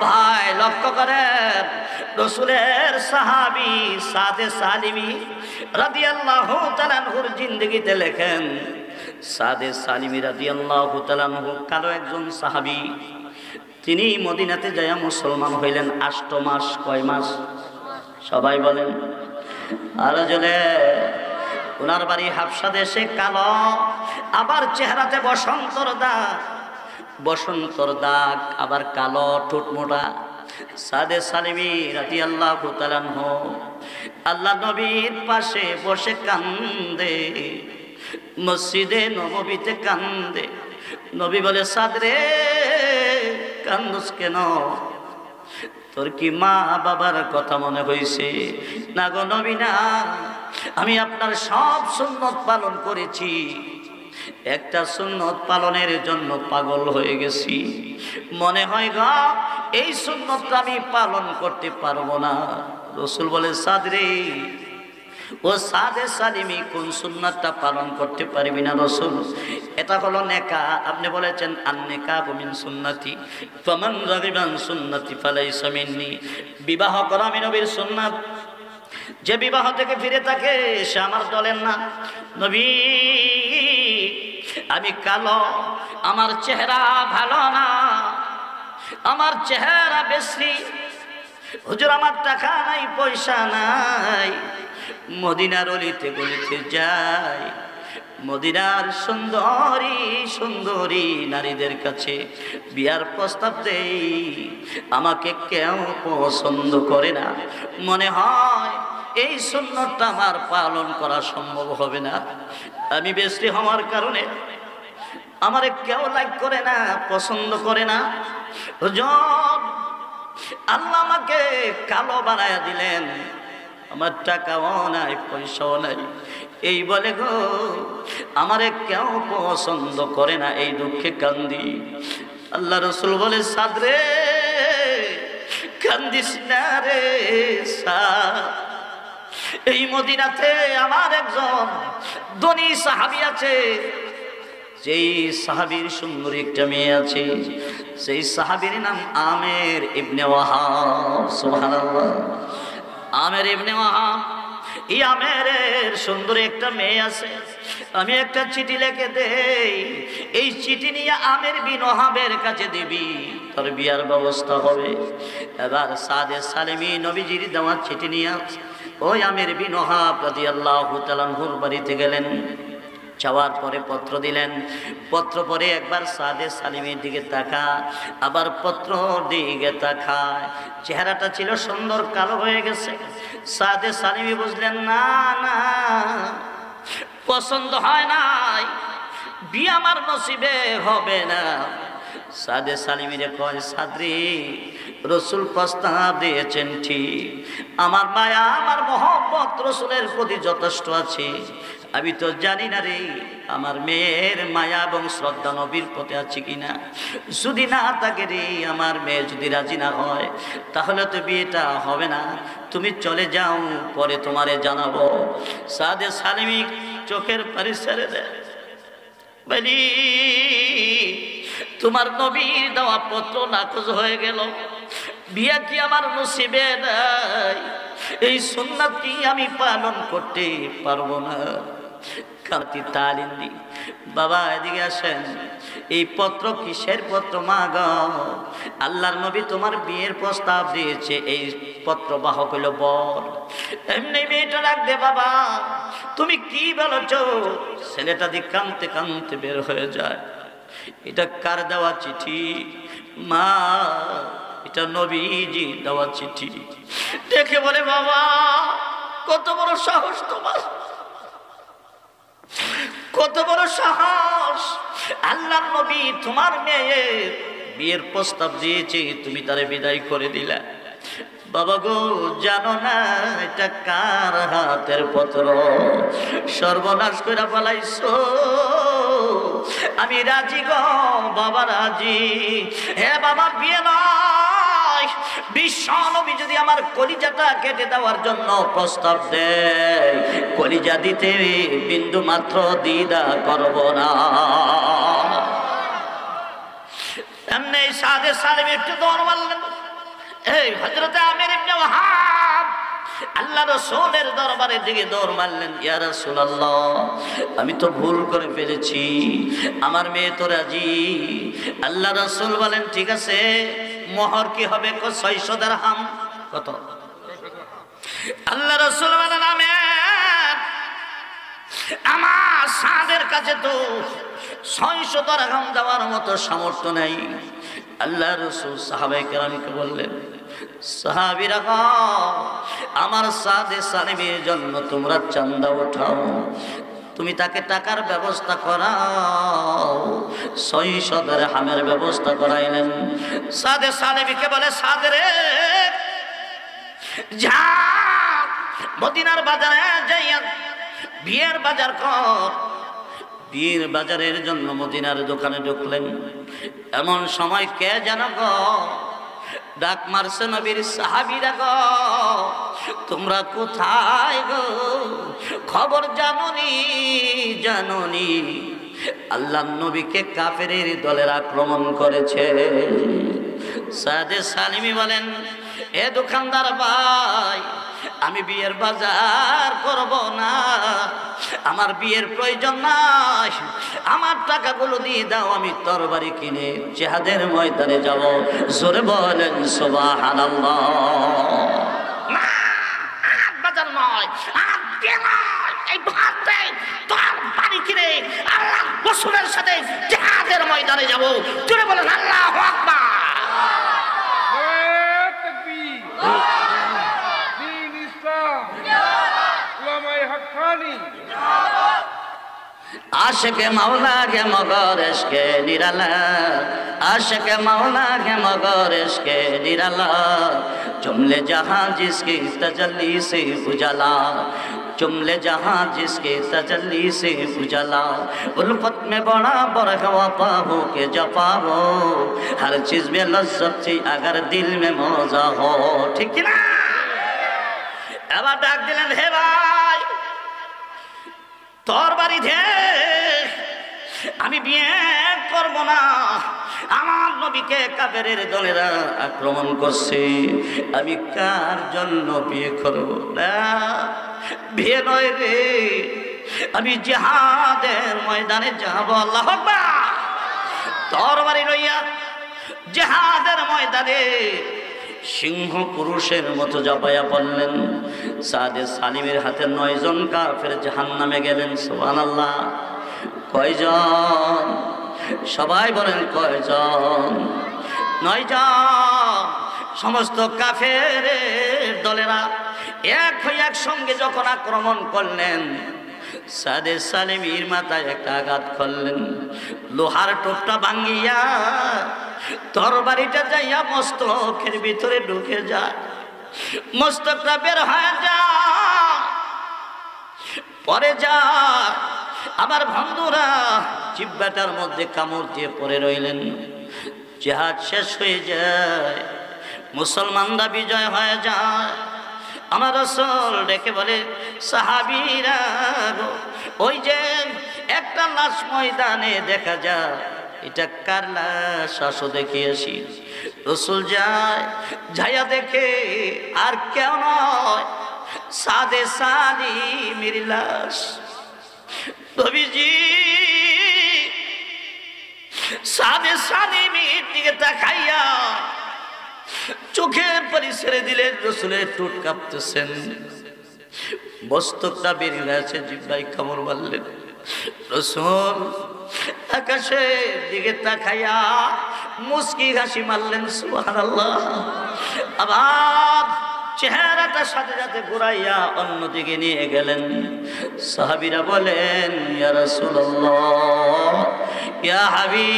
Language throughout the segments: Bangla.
ভাই লক্ষ্য করেন, রাসূলের সাহাবী সাদে সালিমি রাদিয়াল্লাহু তাআলা আনহুর জিন্দেগিতে লেখেন, সাদে সালিমি রাদিয়াল্লাহু তাআলা আনহু কালো একজন সাহাবী। তিনি মদিনাতে যায়া মুসলমান হইলেন 8 মাস। কয় মাস? সবাই বলেন। আর জলে ওনার বাড়ি হাবশা দেশে, কালো, আবার চেহারাতে বসন্তর দাগ, আবার কালো, ঠোঁটমোটা। সাদে সালিমি রাদিয়াল্লাহু তাআলা আনহু আল্লাহ নবীর পাশে বসে কান্দে, মসজিদে নববীতে কান্দে। নবী বলে, সাদ রে কান্দুস কেন? তোর কি মা বাবার কথা মনে হইছে? না গো নবী না, আমি আপনার সব সুন্নত পালন করেছি, একটা সুন্নত পালনের জন্য পাগল হয়ে গেছি। মনে হয় গো এই সুন্নতটা আমি পালন করতে পারবো না। রাসূল বলে, সাদ রে, ও সাদে সালিমি, কোন সুন্নাতটা পালন করতে পারবি না? রাসূল, এটা হলো নেকা। আপনি বলেছেন আন-নিকাহু মিন সুন্নতি ফামান রাগিবা আন সুন্নতি ফালাইসা মিন্নি। বিবাহ করা আমি নবীর সুন্নাত, যে বিবাহ থেকে ফিরে থাকে সে আমার দলের না। নবী, আমি কালো, আমার চেহারা ভালো না, আমার চেহারা বেশি, হুজুর আমার টাকা নাই, পয়সা নাই, মদিনার অলিতে গলিতে যাই, মদিনার সুন্দরী নারীদের কাছে বিয়ার প্রস্তাব দেই, আমাকে কেউ পছন্দ করে না। মনে হয় এই সুন্নতটা আমার পালন করা সম্ভব হবে না। আমি বেশি হওয়ার কারণে আমারে কেউ লাইক করে না, পছন্দ করে না। হুজুর, আল্লাহ আমাকে কালো বানায়া দিলেন, আমার টাকাও নাই, পয়সাও নাই, এই বলে গো আমারে কেউ পছন্দ করে না, এই দুঃখে কান্দি। আল্লাহ রাসূল বলে, সাদ রে কান্দিস না রে সাদ, এই মদিনাতে আমার একজন ধনী সাহাবী আছে, যেই সাহাবীর সুন্দরী একটা মেয়ে আছে, সেই সাহাবীর নাম আমের ইবনে ওয়াহাব। সুবহানাল্লাহ। আমের ইবনে ওয়াহাব, এই আমেরের সুন্দরী একটা মেয়ে আছে। আমি একটা চিঠি লিখে দেই, এই চিঠি নিয়ে আমের বিন ওয়াহাবের কাছে দিবি, তোর বিয়ার ব্যবস্থা হবে। এবার সাদে সালিমি নবীজির দেওয়া চিঠি নিয়ে ওই আমের বিন ওয়াহাব রাদিয়াল্লাহু তাআলা আনহুর বাড়িতে গেলেন। যাওয়ার পরে পত্র দিলেন, পত্র পরে একবার সাদে সালিমের দিকে তাকা, আবার পত্র দিকে তাকায়। চেহারাটা ছিল সুন্দর, কালো হয়ে গেছে। সাদে সালিমি বুঝলেন না, না পছন্দ হয় নাই, বিয়ে আমার নসিবে হবে না। সাদে সালিমিরে কয়, সাদরি, রাসূল প্রস্তাব দিয়েছেন ঠিক, আমার মায়া আমার মহব্বত রাসূলের প্রতি যথেষ্ট আছে, আমি তো জানি না রে আমার মেয়ের মায়া এবং শ্রদ্ধা নবীর প্রতি আছে কিনা। যদি না থাকে রে, আমার মেয়ে যদি রাজি না হয়, তাহলে তো বিয়েটা হবে না, তুমি চলে যাও, পরে তোমারে জানাবো। সাদে সালিমি চোখের পানি ছেড়ে দেয়, বলি তোমার নবীর দেওয়া পত্র নাকচ হয়ে গেল, বিয়া কি আমার নসিবে নাই, এই সুন্নাত কি আমি পালন করতে পারবো না। কাতি তালিম দি, বাবা এদিকে আসেন, এই পত্র কিসের পত্র? মা গো, আল্লাহর নবী তোমার বিয়ের প্রস্তাব দিয়েছে, এই পত্র বাহক হইল বর। এমনি মেয়েটা ডাক দে, বাবা তুমি কি বলছ? ছেলেটা দিয়ে কাঁদতে কাঁদতে বের হয়ে যায়। এটা কার দেওয়া চিঠি? মা, এটা নবীজি দেওয়া চিঠি। দেখে বলে, বাবা কত বড় সাহস তোমার, কত বড় সাহস! আল্লাহর নবী তোমার মেয়ে বিয়ের প্রস্তাব দিয়েছে, তুমি তারে বিদায় করে দিলা। বাবা গো, জানো না এটা কার হাতের পত্র? সর্বনাশ করে ফেলাইছো। আমি রাজি গো বাবা, রাজি। হে বাবা, বিয়ে নয়, বিশ্ব নবী যদি আমার কলিজাটা কেটে দেওয়ার জন্য প্রস্তাব দেয়, কলিজা দিতে বিন্দু মাত্র দ্বিধা করব না। এমনি সাদে সালিম একটু দৌড় মারলেন, হযরতে আমির ইবনে ওয়াহাব আল্লাহ রাসূলের দরবারের দিকে দৌড় মারলেন। ইয়া রাসূলুল্লাহ, আমি তো ভুল করে ফেলেছি, আমার মেয়ে তো রাজি। আল্লাহ রাসূল বলেন ঠিক আছে, মোহর কি হবে? 600 দিরহাম। কত? আল্লাহ রাসূল বলেন আমার সাদের কাছে তো 600 দিরহাম দেওয়ার মতো সামর্থ্য নেই। আল্লাহ রাসূল সাহাবায়ে কেরামকে বললেন, সাহাবীরা আমার সাদে সালিমের জন্য তোমরা চাঁদা উঠাও, তুমি তাকে টাকার ব্যবস্থা করাও। 600 দিরহামের ব্যবস্থা করাইলেন। সাদে সালিমকে বলে, সাদে রে যা মদিনার বাজারে যাইয়া বিয়ের বাজার কর। বিয়ের বাজারের জন্য মদিনার দোকানে ঢুকলেন। এমন সময় কে যেন গো ডাক মারছে নবীর সাহাবীরা, গো তোমরা কোথায় গো? খবর জানোনি? জানোনি আল্লাহর নবীকে কাফেরের দলের আক্রমণ করেছে। সাদে সালিমি বলেন, এ দোকানদার ভাই, আমি বিয়ের বাজার করব না, আমার বিয়ের প্রয়োজন নাই, আমার টাকাগুলো দিয়ে দাও, আমি তরবারি কিনে জিহাদের ময়দানে যাব। জোরে বলেন সুবহানাল্লাহ। না, বাজার নয়, আর বিয়ে নয়, এই ভাতে তরবারি কিনে আল্লাহ রাসূলের সাথে জিহাদের ময়দানে যাব। জোরে বলেন আল্লাহু আকবার। आशिक मौला के मगर इश्के निराला, आशिक मौला के मगर इश्के निराला, जुमले जहां जिसकी तजल्ली से उजाला, जुमले जहां जिसके तजल्ली से उजाला, उल्फत में बड़ा बरख वफा हो के जफा हो, हर चीज में लज्जत थी अगर दिल में मौजा हो। ठीक ना? এবার ডাক দিলেন, হে ভাই তরবারি দে, আমি বিয়ে করব না, আমার নবীকে কাফেরের দলেরা আক্রমণ করছে, আমি কার জন্য বিয়ে করব না? বিয়ে নয় রে, আমি জিহাদের ময়দানে যাব। আল্লাহু আকবার। তরবারি লইয়া জিহাদের ময়দানে সিংহ পুরুষের মতো জপায়া পড়লেন। সাদে সালিমের হাতে 9 জন কাফের জাহান্নামে গেলেন। সুবহানাল্লাহ। কয়জন? সবাই বলেন কয়জন? 9 জন। সমস্ত কাফের দলেরা এক হয়ে একসঙ্গে যখন আক্রমণ করলেন, সাদে সালিমের মাথায় একটা আঘাত করলেন, লোহার টোপটা ভাঙিয়া তরবারিটা যাইয়া মস্তকের ভিতরে ঢুকে যায়, মস্তকটা বের হয়ে যায়, পরে যায়। আমার বন্ধুরা জিহ্বাটার মধ্যে কামড় দিয়ে পড়ে রইলেন। জিহাদ শেষ হয়ে যায়, মুসলমানরা বিজয় হয়ে যায়। আমার রাসূল ডেকে বলে, সাহাবীরা ওই যে একটা লাশ ময়দানে দেখা যায়, এটা কার লাশ? আসো দেখে আসি। রাসূল যায়, যাইয়া দেখে আর কেউ নয়, সাদে সালিমের লাশ। নবীজি সাদে সালিমের দিকে তাকাইয়া চোখের পানি ছেড়ে দিলেন। রাসূলের ঠোঁট কাঁপতেছেন, মস্তকটা বেরিয়ে গেছে, জিহ্বায় কামড় মারলেন। রাসূল আকাশের দিকে তাকাইয়া মুস্কি হাসি মারলেন। সুবহানাল্লাহ। আবার চেহারাটা সাথে সাথে ঘুরাইয়া অন্যদিকে নিয়ে গেলেন। সাহাবীরা বলেন, ইয়া রাসূলুল্লাহ, ইয়া হাবিবাল্লাহ,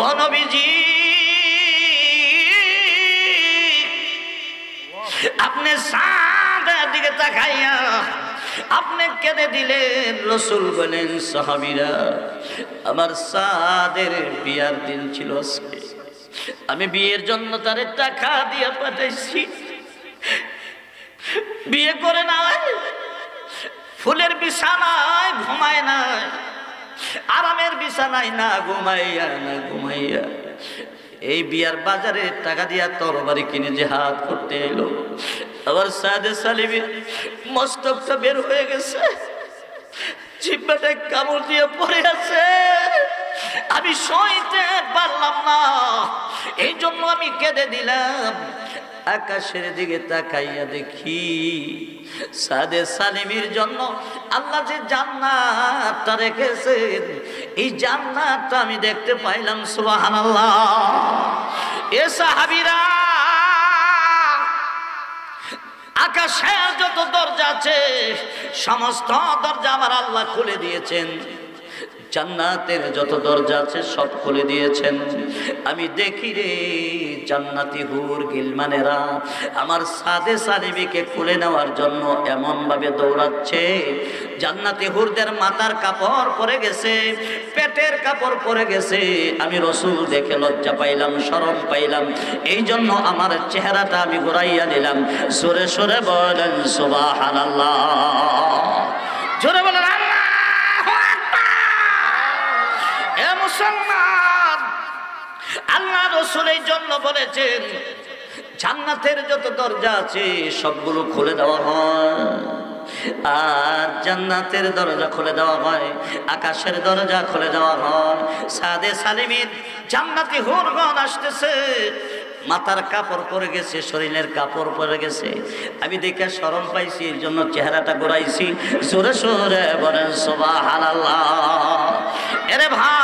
ও নবীজি, আপনি সাদের দিকে তাকাইয়া আপনি কেঁদে দিলেন। রাসূল বলেন, সাহাবীরা, আমার সাদের বিয়ার দিন ছিল আজকে, আমি বিয়ের জন্য তারে টাকা দিয়ে পাঠাইছি, বিয়ে করে নাই, ফুলের বিছানায় ঘুমায় নাই, আরামের বিছানায় না ঘুমাইয়া এই বিয়ার বাজারে টাকা দিয়া তরবারি কিনে জিহাদ করতে এলো। আবার সাদে সালিবি মস্তকটা বের হয়ে গেছে, জিহ্বাটা কামড় দিয়ে পড়ে আছে। আমি সইতে পারলাম না, এই জন্য আমি কেঁদে দিলাম। আকাশের দিকে তাকাইয়া দেখি সাদে সালিমের জন্য আল্লাহ যে জান্নাতটা রেখেছেন, এই জান্নাতটা আমি দেখতে পাইলাম। সুবহানাল্লাহ। এ সাহাবীরা, আকাশের যত দরজা আছে সমস্ত দরজা আমার আল্লাহ খুলে দিয়েছেন, জান্নাতের যত দরজা আছে সব খুলে দিয়েছেন। আমি দেখি রে জান্নাতি হুর গিলমানেরা আমার সাদে সালিবিকে খুলে নেওয়ার জন্য এমন ভাবে দৌড়াচ্ছে, জান্নাতি হুরদের মাথার কাপড় পরে গেছে, পেটের কাপড় পরে গেছে। আমি রাসূল দেখে লজ্জা পাইলাম, শরম পাইলাম, এই জন্য আমার চেহারাটা আমি ঘুরাইয়া নিলাম। জোরে সরে বলেন সুবহানাল্লাহ, জোরে বলেন মুসলমান। আল্লাহ রাসূল এই জন্য বলেছেন জান্নাতের যত দরজা আছে সবগুলো খুলে দেওয়া হয়, আর জান্নাতের দরজা খুলে দেওয়া হয়, আকাশের দরজা খুলে দেওয়া হয়। সাদে সালিমের জান্নাতি হুরগণ আসতেছে, মাথার কাপড় পরে গেছে, শরীরের কাপড় পরে গেছে। আমি দেখে শরম পাইছি, এর জন্য চেহারাটা ঘুরাইছি। জোরে সোরে বলেন সুবহানাল্লাহ। এরে ভাই,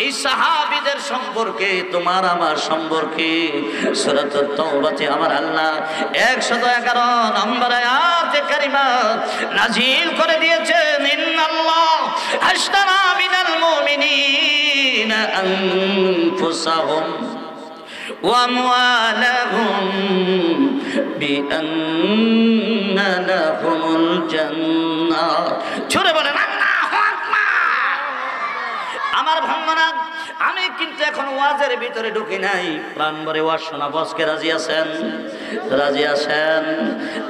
এই সাহাবীদের সম্পর্কে তোমার আমার সম্পর্কে সূরাতুত তাওবাতে আমার আল্লাহ 111 নম্বর আয়াতে কারিমা নাযিল করে দিয়েছেন। ইন্নাল্লাহ আশতারা মিনাল মুমিনিনা আনফুসাহুম ওয়া আমওয়ালাহুম বিআন্না লাহুমুল জান্নাহ। জোরে বলেন আল্লাহু আকবার। আমার ভাঙনা, আমি কিন্তু এখন ওয়াজের ভিতরে ঢুকি নাই, প্রাণ ভরে ওয়াজ শোনা বসকে রাজি আছেন? রাজি আছেন?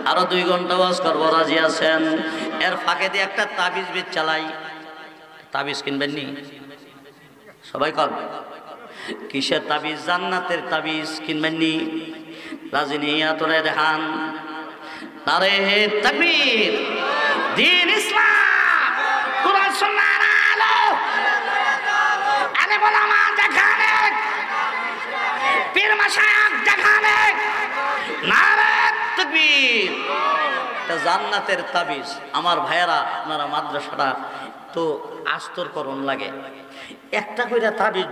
আরো 2 ঘন্টা ওয়াজ করবো, রাজি আছেন? এর ফাঁকে দিয়ে একটা তাবিজ বীজ চালাই। তাবিজ কিনবেন নি? সবাই কর। কিসের তাবিজ? জান্নাতের তাবিজ কিনবেন নি? রাজি নিয়ে তোরে দেখান। নারে তাকবীর, দ্বীন ইসলাম, কুরআন সুন্নাহর আলো, আলে ওলামা দেখানে, পীর মাশায়েখ দেখানে। নারে তাকবীর। তা জান্নাতের তাবিজ আমার ভাইয়েরা, আপনারা মাদ্রাসাটা তো আস্তর করণ লাগে, একটা কইরা তাবিজ